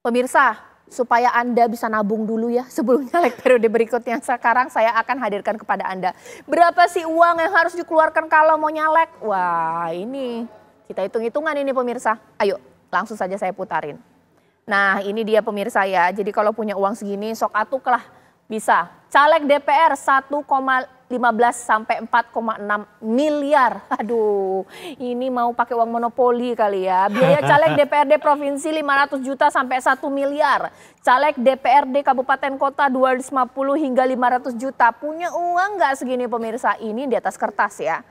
Pemirsa, supaya Anda bisa nabung dulu ya sebelum nyalek periode berikutnya. Sekarang saya akan hadirkan kepada Anda. Berapa sih uang yang harus dikeluarkan kalau mau nyalek? Wah ini kita hitung-hitungan ini pemirsa. Ayo langsung saja saya putarin. Nah ini dia pemirsa ya. Jadi kalau punya uang segini sok atuk lah bisa. Caleg DPR 1,15 sampai 4,6 miliar. Aduh, ini mau pakai uang monopoli kali ya. Biaya caleg DPRD provinsi 500 juta sampai 1 miliar. Caleg DPRD kabupaten kota 250 hingga 500 juta. Punya uang nggak segini pemirsa? Ini di atas kertas ya.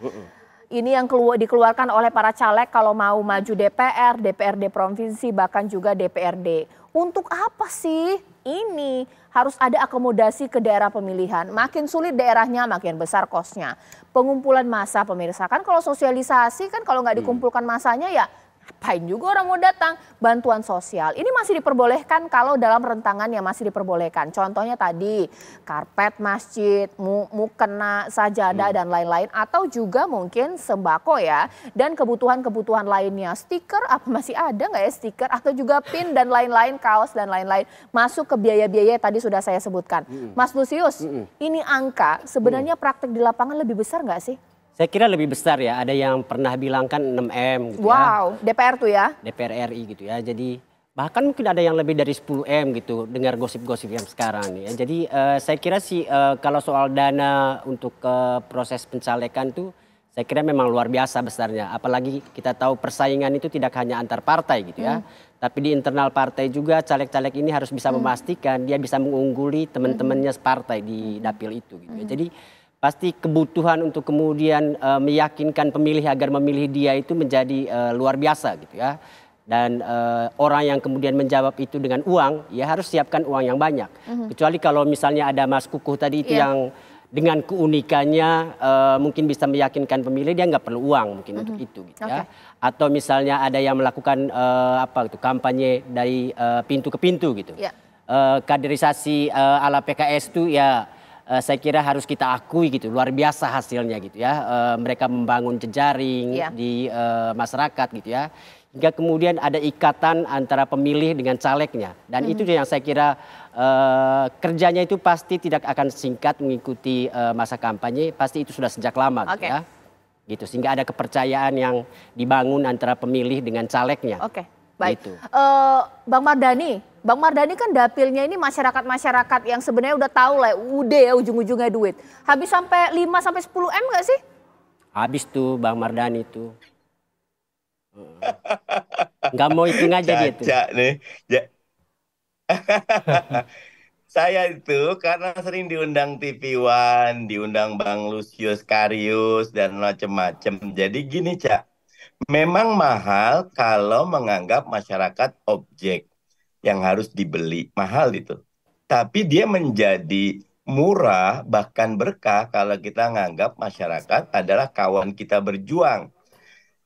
Ini yang dikeluarkan oleh para caleg kalau mau maju DPR, DPRD provinsi, bahkan juga DPRD. Untuk apa sih? Ini harus ada akomodasi ke daerah pemilihan. Makin sulit daerahnya, makin besar kosnya. Pengumpulan massa pemirsa, kan kalau sosialisasi kan kalau nggak dikumpulkan massanya ya ngapain juga orang mau datang. Bantuan sosial ini masih diperbolehkan kalau dalam rentangan yang masih diperbolehkan. Contohnya tadi karpet masjid, mukena, sajadah dan lain-lain. Atau juga mungkin sembako ya. Dan kebutuhan-kebutuhan lainnya. Stiker apa masih ada nggak ya stiker? Atau juga pin dan lain-lain, kaos dan lain-lain. Masuk ke biaya-biaya tadi sudah saya sebutkan. Mas Lusius, ini angka sebenarnya praktek di lapangan lebih besar nggak sih? Saya kira lebih besar ya, ada yang pernah bilang kan 6M gitu ya. Wow, DPR tuh ya? DPR RI gitu ya, jadi bahkan mungkin ada yang lebih dari 10M gitu, dengar gosip-gosip yang sekarang nih ya. Jadi saya kira sih kalau soal dana untuk proses pencalekan tuh saya kira memang luar biasa besarnya. Apalagi kita tahu persaingan itu tidak hanya antar partai gitu ya. Tapi di internal partai juga caleg-caleg ini harus bisa memastikan dia bisa mengungguli teman-temannya separtai di dapil itu gitu ya. Jadi pasti kebutuhan untuk kemudian meyakinkan pemilih agar memilih dia itu menjadi luar biasa gitu ya. Dan orang yang kemudian menjawab itu dengan uang, ya harus siapkan uang yang banyak. Kecuali kalau misalnya ada Mas Kukuh tadi itu yang dengan keunikannya mungkin bisa meyakinkan pemilih dia nggak perlu uang mungkin untuk itu gitu ya. Atau misalnya ada yang melakukan apa itu kampanye dari pintu ke pintu gitu. Kaderisasi ala PKS itu ya saya kira harus kita akui gitu, luar biasa hasilnya gitu ya. Mereka membangun jejaring di masyarakat gitu ya. Hingga kemudian ada ikatan antara pemilih dengan calegnya. Dan itu yang saya kira kerjanya itu pasti tidak akan singkat mengikuti masa kampanye. Pasti itu sudah sejak lama gitu ya. Gitu, sehingga ada kepercayaan yang dibangun antara pemilih dengan calegnya. Baik, gitu. Bang Mardhani kan dapilnya ini masyarakat-masyarakat yang sebenarnya udah tahu lah, udah ya ujung-ujungnya duit. Habis sampai 5 sampai 10 M nggak sih? Habis tuh Bang Mardhani tuh. Nggak mau hitung aja dia tuh. Nih. Saya itu karena sering diundang TV One, diundang Bang Lusius Karius dan macem-macem. Jadi gini Cak, memang mahal kalau menganggap masyarakat objek yang harus dibeli, mahal itu. Tapi dia menjadi murah bahkan berkah kalau kita menganggap masyarakat adalah kawan kita berjuang.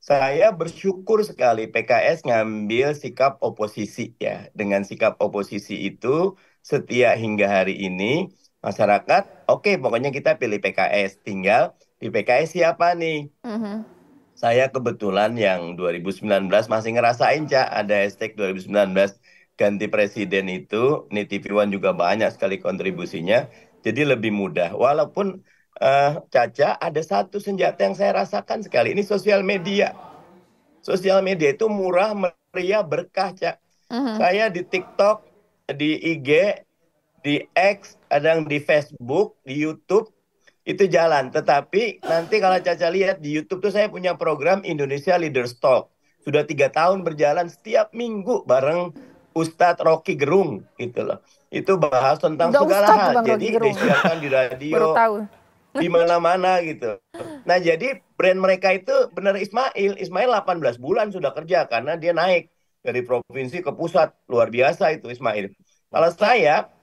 Saya bersyukur sekali PKS ngambil sikap oposisi ya. Dengan sikap oposisi itu setia hingga hari ini masyarakat oke, pokoknya kita pilih PKS. Tinggal di PKS siapa nih? Saya kebetulan yang 2019 masih ngerasain Cak, ada hashtag 2019 ganti presiden itu, nih TV One juga banyak sekali kontribusinya, jadi lebih mudah. Walaupun Caca ada satu senjata yang saya rasakan sekali, ini sosial media. Sosial media itu murah, meriah, berkah Cak. Saya di TikTok, di IG, di X, kadang di Facebook, di YouTube, itu jalan. Tetapi nanti kalau Caca lihat di YouTube tuh saya punya program Indonesia Leaders Talk. Sudah 3 tahun berjalan setiap minggu bareng Ustadz Rocky Gerung gitu loh. Itu bahas tentang segala hal. Jadi disiarkan di radio, di mana-mana gitu. Nah jadi brand mereka itu benar Ismail. Ismail 18 bulan sudah kerja karena dia naik dari provinsi ke pusat. Luar biasa itu Ismail. Kalau saya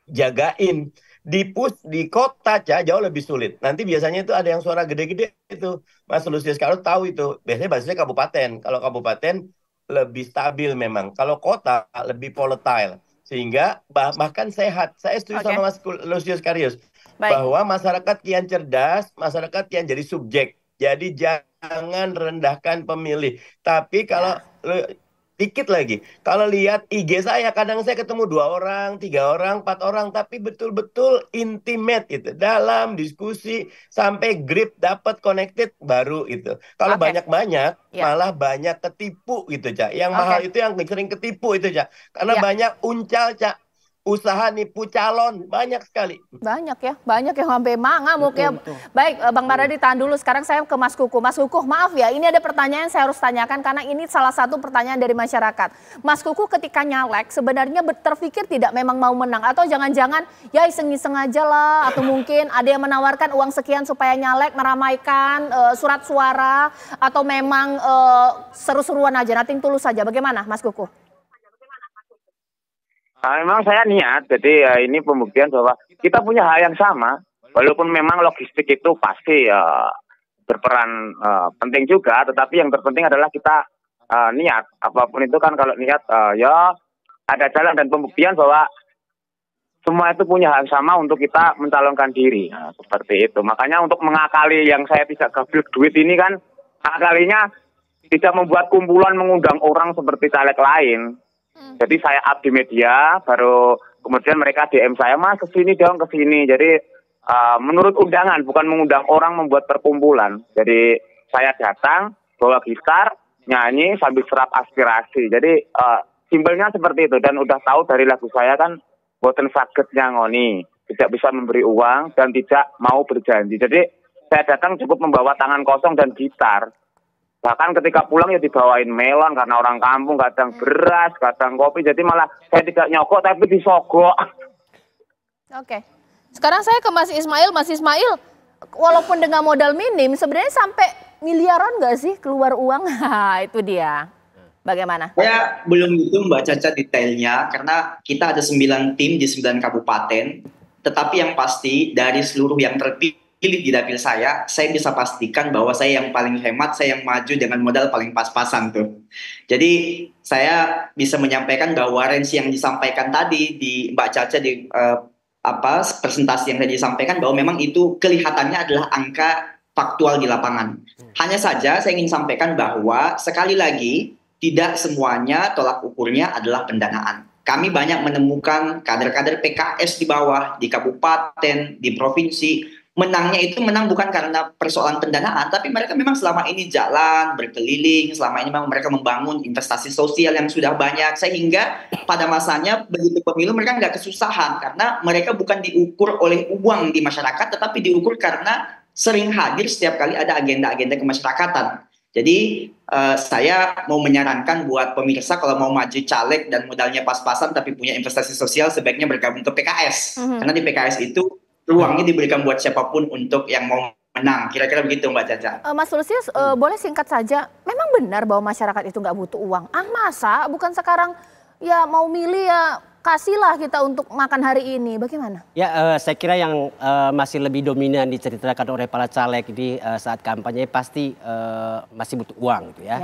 jagain di kota jauh lebih sulit. Nanti biasanya itu ada yang suara gede-gede itu. Mas Lusius kalau tahu itu. Biasanya basisnya kabupaten. Kalau kabupaten lebih stabil memang. Kalau kota lebih volatile. Sehingga bahkan sehat. Saya setuju sama Mas Lusius Karius. Bahwa masyarakat kian cerdas, masyarakat kian jadi subjek. Jadi jangan rendahkan pemilih. Tapi kalau Dikit lagi. Kalau lihat IG saya, kadang saya ketemu 2 orang, 3 orang, 4 orang, tapi betul-betul intimate itu. Dalam diskusi sampai grip dapat connected baru itu. Kalau Oke, banyak-banyak, ya, malah banyak ketipu gitu, Cak. Yang mahal oke, itu yang sering ketipu itu, Cak. Karena ya. banyak uncal, Cak. Usaha nipu calon, banyak sekali. Banyak yang sampai ngamuk ya. Betul, betul. Baik, Bang Mardhani tahan dulu. Sekarang saya ke Mas Kukuh. Mas Kukuh, maaf ya, ini ada pertanyaan yang saya harus tanyakan karena ini salah satu pertanyaan dari masyarakat. Mas Kukuh ketika nyalek sebenarnya terpikir tidak memang mau menang atau jangan-jangan ya iseng-iseng aja lah atau mungkin ada yang menawarkan uang sekian supaya nyalek meramaikan surat suara atau memang seru-seruan aja, nating tulus saja. Bagaimana Mas Kukuh? Memang saya niat, jadi ini pembuktian bahwa kita punya hal yang sama, walaupun memang logistik itu pasti berperan penting juga, tetapi yang terpenting adalah kita niat. Apapun itu kan kalau niat ya ada jalan dan pembuktian bahwa semua itu punya hal sama untuk kita mencalonkan diri. Nah, seperti itu. Makanya untuk mengakali yang saya tidak gablek duit ini kan, akalinya tidak membuat kumpulan mengundang orang seperti caleg lain. Jadi saya up di media, baru kemudian mereka DM saya, Mas kesini dong, kesini. Jadi menurut undangan, bukan mengundang orang membuat perkumpulan. Jadi saya datang, bawa gitar, nyanyi sambil serap aspirasi. Jadi simpelnya seperti itu. Dan udah tahu dari lagu saya kan, boten saged nyangoni, tidak bisa memberi uang dan tidak mau berjanji. Jadi saya datang cukup membawa tangan kosong dan gitar. Bahkan ketika pulang ya dibawain melon karena orang kampung, kadang beras, kadang kopi. Jadi malah saya tidak nyokok tapi disogok. Oke. Sekarang saya ke Mas Ismail. Mas Ismail, walaupun dengan modal minim, sebenarnya sampai miliaran nggak sih keluar uang? Itu dia. Bagaimana? Saya belum itu Mbak Caca detailnya karena kita ada 9 tim di 9 kabupaten. Tetapi yang pasti dari seluruh yang terpilih di dapil saya bisa pastikan bahwa saya yang paling hemat, saya yang maju dengan modal paling pas-pasan tuh. Jadi saya bisa menyampaikan bahwa range yang disampaikan tadi di Mbak Caca di presentasi yang tadi disampaikan bahwa memang itu kelihatannya adalah angka faktual di lapangan. Hanya saja saya ingin sampaikan bahwa sekali lagi tidak semuanya tolak ukurnya adalah pendanaan. Kami banyak menemukan kader-kader PKS di bawah, di kabupaten, di provinsi. Menangnya itu menang bukan karena persoalan pendanaan, tapi mereka memang selama ini jalan, berkeliling, selama ini memang mereka membangun investasi sosial yang sudah banyak, sehingga pada masanya begitu pemilu mereka nggak kesusahan, karena mereka bukan diukur oleh uang di masyarakat, tetapi diukur karena sering hadir setiap kali ada agenda-agenda kemasyarakatan. Jadi saya mau menyarankan buat pemirsa kalau mau maju caleg dan modalnya pas-pasan tapi punya investasi sosial sebaiknya bergabung ke PKS. Karena di PKS itu ruangnya diberikan buat siapapun untuk yang mau menang. Kira-kira begitu Mbak Caca. Mas Lusius, boleh singkat saja, memang benar bahwa masyarakat itu nggak butuh uang? Masa bukan sekarang ya mau milih ya kasihlah kita untuk makan hari ini, bagaimana? Ya saya kira yang masih lebih dominan diceritakan oleh para caleg di saat kampanye pasti masih butuh uang gitu ya.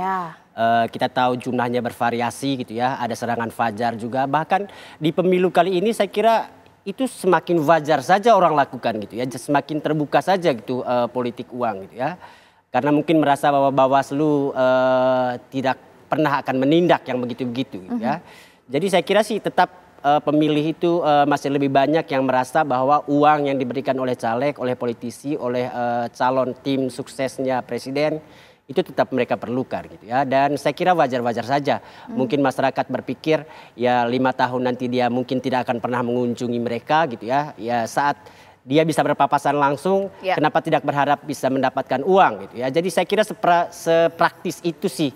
Kita tahu jumlahnya bervariasi gitu ya, ada serangan fajar juga. Bahkan di pemilu kali ini saya kira itu semakin wajar saja orang lakukan gitu ya, semakin terbuka saja gitu politik uang gitu ya. Karena mungkin merasa bahwa Bawaslu tidak pernah akan menindak yang begitu-begitu gitu ya. Jadi saya kira sih tetap pemilih itu masih lebih banyak yang merasa bahwa uang yang diberikan oleh caleg, oleh politisi, oleh calon tim suksesnya presiden itu tetap mereka perlukan gitu ya. Dan saya kira wajar-wajar saja. Mungkin masyarakat berpikir ya 5 tahun nanti dia mungkin tidak akan pernah mengunjungi mereka gitu ya. Ya saat dia bisa berpapasan langsung, kenapa tidak berharap bisa mendapatkan uang gitu ya. Jadi saya kira sepraktis itu sih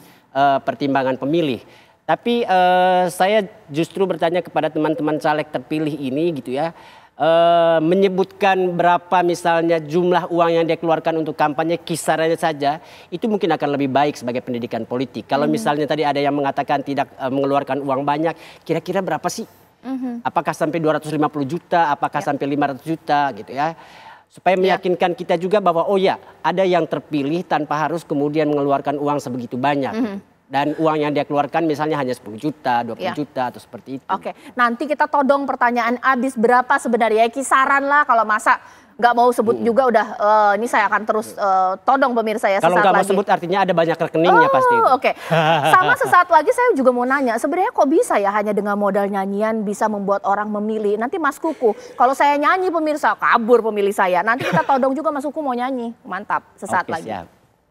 pertimbangan pemilih. Tapi saya justru bertanya kepada teman-teman caleg terpilih ini gitu ya. Menyebutkan berapa misalnya jumlah uang yang dia keluarkan untuk kampanye, kisarannya saja itu mungkin akan lebih baik sebagai pendidikan politik. Kalau misalnya tadi ada yang mengatakan tidak mengeluarkan uang banyak, kira-kira berapa sih? Apakah sampai 250 juta, apakah sampai 500 juta gitu ya. Supaya meyakinkan kita juga bahwa oh ya ada yang terpilih tanpa harus kemudian mengeluarkan uang sebegitu banyak. Dan uang yang dia keluarkan misalnya hanya 10 juta, 20 juta atau seperti itu. Oke, nanti kita todong pertanyaan habis berapa sebenarnya, kisaran lah kalau masa nggak mau sebut juga udah ini saya akan terus todong pemirsa ya Kalau sesaat nggak mau lagi. sebut artinya ada banyak rekeningnya pasti. Oke. Sama sesaat lagi saya juga mau nanya, sebenarnya kok bisa ya hanya dengan modal nyanyian bisa membuat orang memilih. Nanti Mas Kuku, kalau saya nyanyi pemirsa kabur pemilih saya. Nanti kita todong juga Mas Kuku mau nyanyi. Mantap, sesaat Oke, lagi. siap.